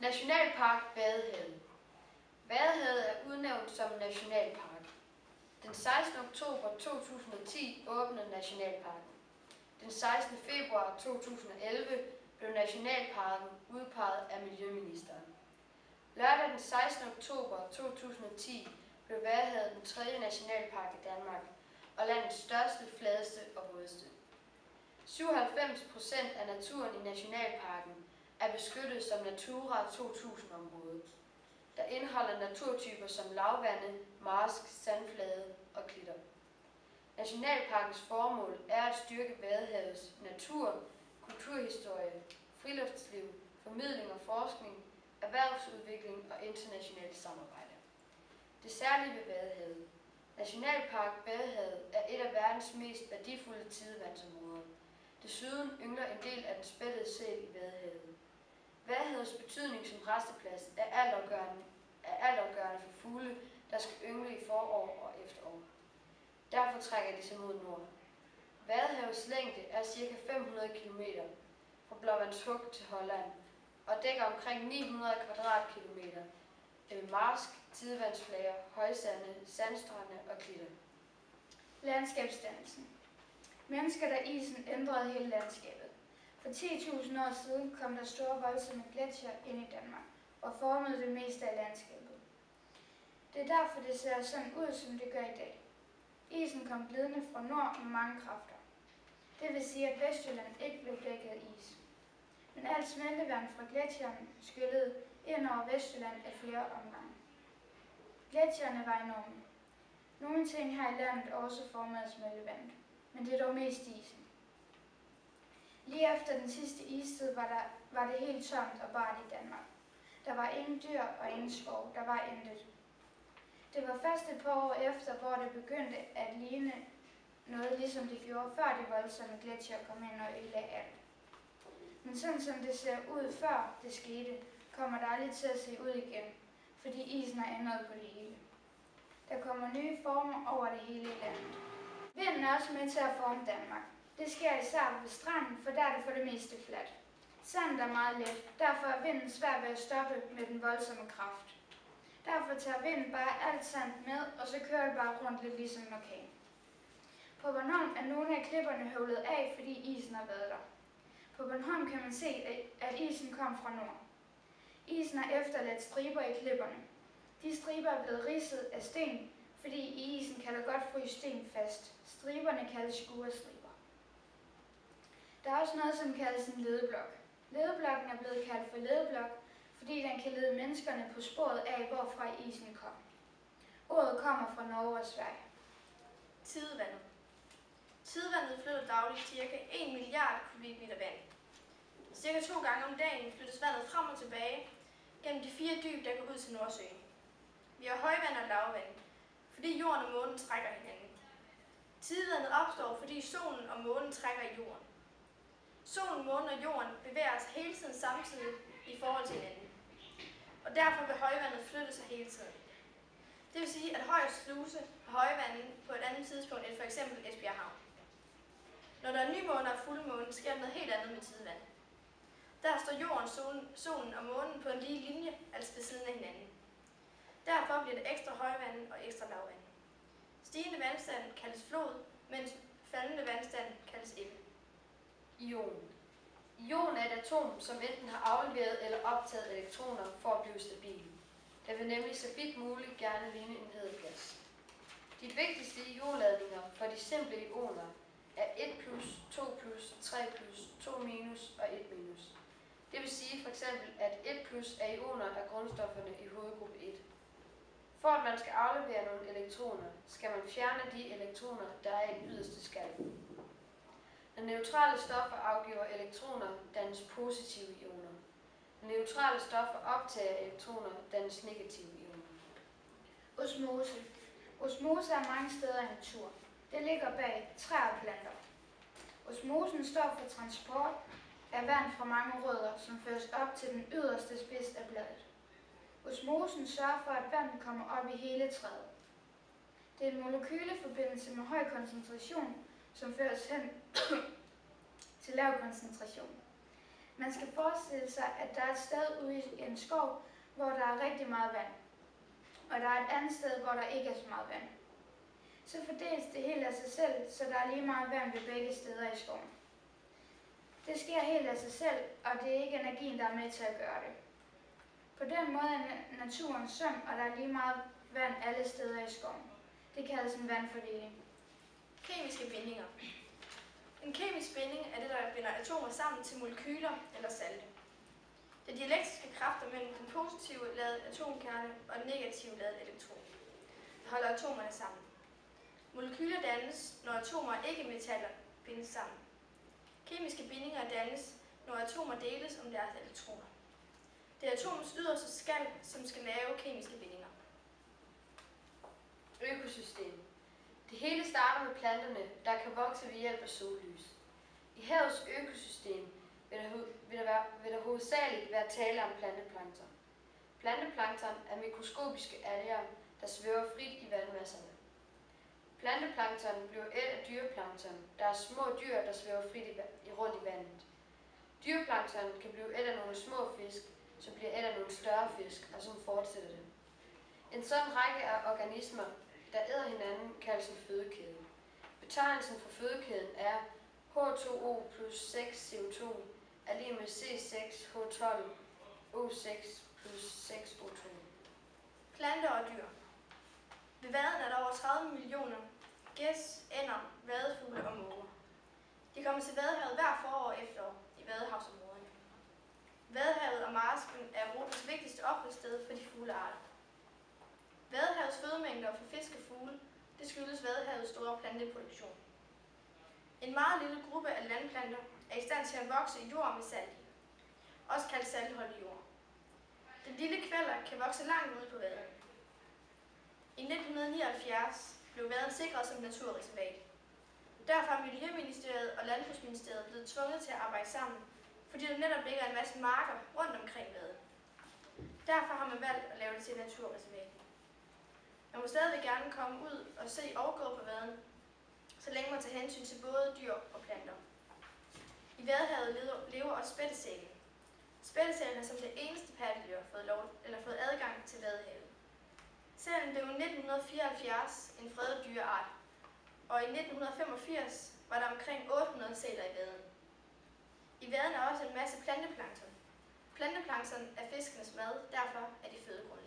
Nationalpark Vadehavet. Vadehavet er udnævnt som nationalpark. Den 16. oktober 2010 åbnede nationalparken. Den 16. februar 2011 blev nationalparken udpeget af Miljøministeren. Lørdag den 16. oktober 2010 blev Vadehavet den 3. nationalpark i Danmark og landets største, fladeste og vådeste. 97% af naturen i nationalparken er beskyttet som Natura 2000-område, der indeholder naturtyper som lavvande, marsk, sandflade og klitter. Nationalparkens formål er at styrke Vadehavets natur, kulturhistorie, friluftsliv, formidling og forskning, erhvervsudvikling og internationalt samarbejde. Det særlige ved Vadehavet. Nationalpark Vadehavet er et af verdens mest værdifulde tidevandsområder. Desuden yngler en del af den spættede sæl i Vadehavet. Vadehavets betydning som rasteplads er altafgørende for fugle, der skal yngle i forår og efterår. Derfor trækker de sig mod nord. Vadehavets længde er ca. 500 km fra Blåvandshuk til Holland og dækker omkring 900 kvadratkilometer med marsk, tidevandsflager, højsande, sandstrande og klitter. Landskabsdannelsen. Mennesker, da isen ændrede hele landskabet. For 10.000 år siden kom der store voldsomme gletsjer ind i Danmark og formede det meste af landskabet. Det er derfor, det ser sådan ud, som det gør i dag. Isen kom glidende fra nord med mange kræfter. Det vil sige, at Vestjylland ikke blev dækket af is. Men alt smeltevand fra gletsjerne skyllede ind over Vestjylland af flere omgange. Gletsjerne var enorme. Nogle ting her i landet også formet af smeltevandet, men det er dog mest isen. Lige efter den sidste istid var det helt tomt og bart i Danmark. Der var ingen dyr og ingen skov, der var intet. Det var først et par år efter, hvor det begyndte at ligne noget, ligesom det gjorde før de voldsomme gletsjer kom ind og ødelagde alt. Men sådan som det ser ud før det skete, kommer det aldrig til at se ud igen, fordi isen har ændret på det hele. Der kommer nye former over det hele i landet. Vinden er også med til at forme Danmark. Det sker især ved stranden, for der er det for det meste fladt. Sandet er meget let, derfor er vinden svær ved at stoppe med den voldsomme kraft. Derfor tager vinden bare alt sand med, og så kører det bare rundt lidt ligesom en orkan. På Bornholm er nogle af klipperne høvlet af, fordi isen har været der. På Bornholm kan man se, at isen kom fra nord. Isen har efterladt striber i klipperne. De striber er blevet ridset af sten, fordi i isen kan der godt fryse sten fast. Striberne kaldes skurestriber. Der er også noget, som kaldes en ledeblok. Ledeblokken er blevet kaldt for ledeblok, fordi den kan lede menneskerne på sporet af, hvorfra isen kom. Ordet kommer fra Norge og Sverige. Tidevandet. Tidevandet flytter dagligt ca. 1 milliard kubikmeter vand. Cirka 2 gange om dagen flyttes vandet frem og tilbage gennem de 4 dyb, der går ud til Nordsøen. Vi har højvand og lavvand, fordi jorden og månen trækker hinanden. Tidevandet opstår, fordi solen og månen trækker i jorden. Solen, månen og jorden bevæger sig hele tiden samtidig i forhold til hinanden. Og derfor vil højvandet flytte sig hele tiden. Det vil sige, at Højer Sluse har højvandet på et andet tidspunkt end f.eks. Esbjerg Havn. Når der er nymåne og fuldmåne, sker der noget helt andet med tidevand. Der står jorden, solen og månen på en lige linje, altså ved siden af hinanden. Derfor bliver det ekstra højvand og ekstra lavvand. Stigende vandstand kaldes flod, mens faldende vandstand kaldes ebbe. Ion. Ion er et atom, som enten har afleveret eller optaget elektroner for at blive stabil. Der vil nemlig så vidt muligt gerne ligne en hed gas. De vigtigste ionladninger for de simple ioner er 1+, 2+, 3+, 2- og 1-. Det vil sige f.eks. at 1+ er ioner af grundstofferne i hovedgruppe 1. For at man skal aflevere nogle elektroner, skal man fjerne de elektroner, der er i den yderste skal. Når neutrale stoffer afgiver elektroner, dannes positive ioner. Når neutrale stoffer optager elektroner, dannes negative ioner. Osmose. Osmose er mange steder i natur. Det ligger bag træer og planter. Osmosen står for transport af vand fra mange rødder, som føres op til den yderste spids af bladet. Osmosen sørger for, at vandet kommer op i hele træet. Det er en molekyleforbindelse med høj koncentration, som føres hen til lav koncentration. Man skal forestille sig, at der er et sted ude i en skov, hvor der er rigtig meget vand. Og der er et andet sted, hvor der ikke er så meget vand. Så fordeles det helt af sig selv, så der er lige meget vand ved begge steder i skoven. Det sker helt af sig selv, og det er ikke energien, der er med til at gøre det. På den måde er naturen sund, og der er lige meget vand alle steder i skoven. Det kaldes en vandfordeling. Kemiske bindinger. En kemisk binding er det, der binder atomer sammen til molekyler eller salte. Det er de elektriske kræfter mellem den positive ladede atomkerne og den negative ladede elektron, der holder atomerne sammen. Molekyler dannes, når atomer og ikke-metaller bindes sammen. Kemiske bindinger dannes, når atomer deles om deres elektroner. Det er atomets yderste skal, som skal lave kemiske bindinger. Økosystem. Det hele starter med planterne, der kan vokse ved hjælp af sollys. I havets økosystem vil der hovedsageligt være tale om planteplankton. Planteplankton er mikroskopiske alger, der svæver frit i vandmasserne. Planteplankton bliver ædt af dyreplankton, der er små dyr, der svæver frit rundt i vandet. Dyreplankton kan blive ædt af nogle små fisk, som bliver ædt af nogle større fisk, og som fortsætter det. En sådan række af organismer, der æder hinanden, kaldes en fødekæde. Betegnelsen for fødekæden er H2O plus 6 CO2 er lig med C6H12O6 plus 6 O2. Planter og dyr. Ved vaden er der over 30 millioner gæs, ænder, vadefugle og måger. De kommer til Vadehavet hver forår og efterår i vadehavsområderne. Vadehavet og marsken er Europas vigtigste opholdssted for de fuglearter. Vadehavets fødemængder for fisk og fugle, det skyldes Vadehavets store planteproduktion. En meget lille gruppe af landplanter er i stand til at vokse i jord med salt i, også kaldt saltholdig jord. Den lille kvælder kan vokse langt ude på vaden. I 1979 blev vaden sikret som naturreservat. Derfor er Miljøministeriet og Landbrugsministeriet blevet tvunget til at arbejde sammen, fordi der netop ligger en masse marker rundt omkring vaden. Derfor har man valgt at lave det til naturreservat. Man må stadig gerne komme ud og se og gå på vaden, så længe man tager hensyn til både dyr og planter. I Vadehavet lever også spættesælen. Spættesælen har som det eneste pattedyr fået adgang til Vadehavet. Sælen blev i 1974 en fredet dyreart, og i 1985 var der omkring 800 sæler i vaden. I vaden er også en masse planteplankton. Planteplankton er fiskenes mad, derfor er de fødegrundlag.